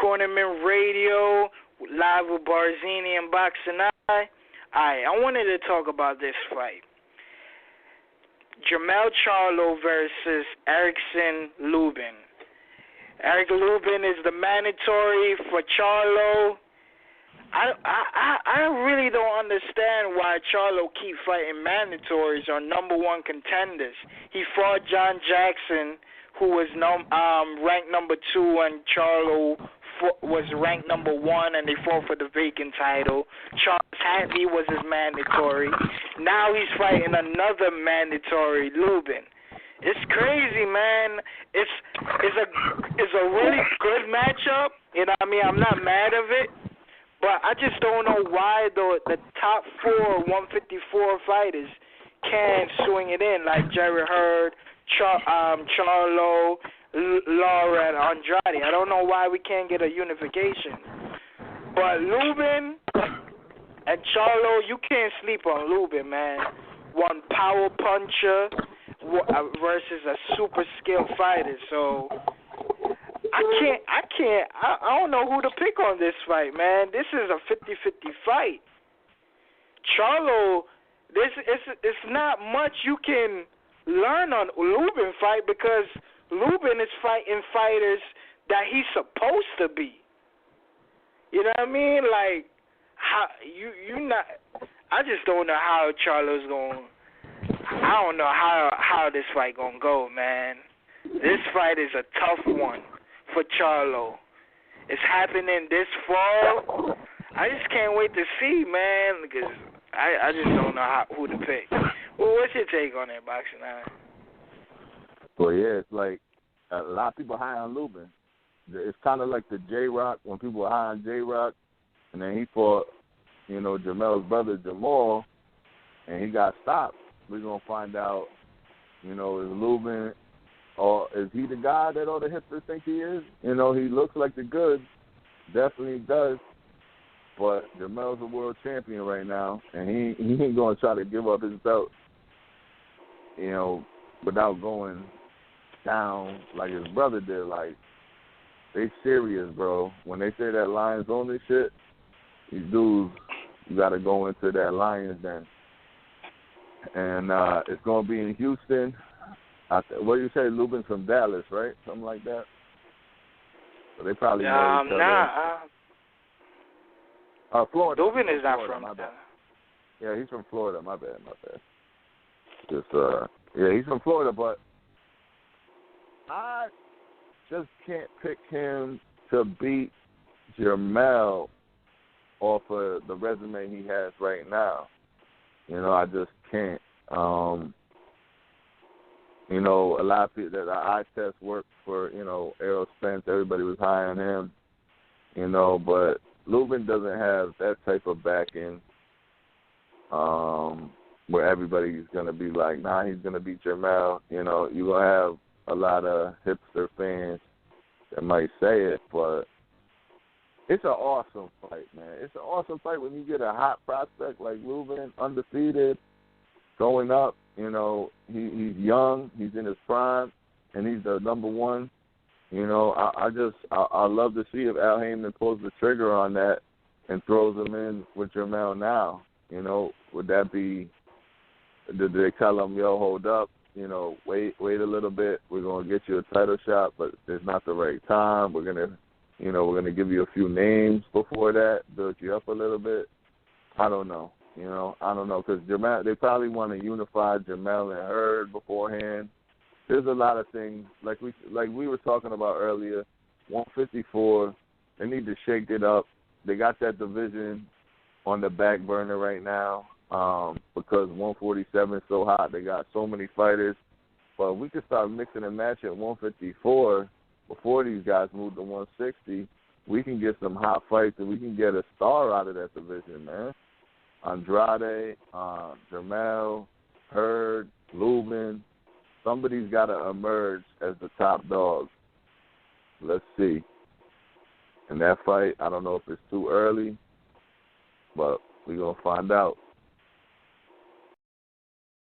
Tournament Radio, live with Barzini and Boxingeye. Alright, I wanted to talk about this fight. Jermell Charlo versus Erickson Lubin. Eric Lubin is the mandatory for Charlo. I really don't understand why Charlo keep fighting mandatories on number one contenders. He fought John Jackson, who was ranked number 2, and Charlo was ranked number 1, and they fought for the vacant title. Charles Hatley was his mandatory. Now he's fighting another mandatory, Lubin. It's crazy, man. It's a really good matchup. You know what I mean? I'm not mad of it. But I just don't know why the top 4 154 fighters can't swing it in, like Jarrett, Hurd, Charlo, Lara, and Andrade. I don't know why we can't get a unification. But Lubin and Charlo, you can't sleep on Lubin, man. One power puncher versus a super skilled fighter. So I don't know who to pick on this fight, man. This is a 50-50 fight. Charlo, it's not much you can learn on Lubin fight because Lubin is fighting fighters that he's supposed to be. You know what I mean? Like, how you not? I just don't know how Charlo's going. I don't know how this fight gonna go, man. This fight is a tough one for Charlo. It's happening this fall. I just can't wait to see, man, because I just don't know who to pick. Well, what's your take on that, Boxingeye? Well, yeah, it's like a lot of people high on Lubin. It's kind of like the J-Rock, when people were high on J-Rock, and then he fought, Jermell's brother, Jamal, and he got stopped. We're going to find out, is Lubin, or is he the guy that all the hipsters think he is? He looks like the goods, definitely does, but Jermell's a world champion right now, and he ain't going to try to give up his belt, without going down like his brother did. Like, they serious, bro. When they say that Lions only shit, these dudes, you got to go into that Lions den. And it's going to be in Houston. What do you say? Lubin's from Dallas, right? Something like that. So they probably know each other. Florida. Lubin is not Florida, from Dallas. Yeah, he's from Florida. My bad. Just he's from Florida, but I just can't pick him to beat Jermell off of the resume he has right now. I just can't. A lot of people that eye test worked for, Errol Spence, everybody was high on him, but Lubin doesn't have that type of backing where everybody's going to be like, nah, he's going to beat Jermell. You're going to have a lot of hipster fans that might say it, but it's an awesome fight, man. It's an awesome fight when you get a hot prospect like Lubin, undefeated, going up. He's young, he's in his prime, and he's the number 1. I love to see if Al Heyman pulls the trigger on that and throws him in with Jermell now. Would that be? Did they tell him, yo, hold up? Wait a little bit. We're gonna get you a title shot, but it's not the right time. We're gonna give you a few names before that, build you up a little bit. I don't know. I don't know, because Jermell, they probably want to unify Jermell and Hurd beforehand. There's a lot of things, like we were talking about earlier, 154, they need to shake it up. They got that division on the back burner right now because 147 is so hot. They got so many fighters. But we could start mixing and matching at 154 before these guys move to 160. We can get some hot fights, and we can get a star out of that division, man. Andrade, Jermell, Hurd, Lubin. Somebody's got to emerge as the top dog. Let's see. In that fight, I don't know if it's too early, but we're going to find out.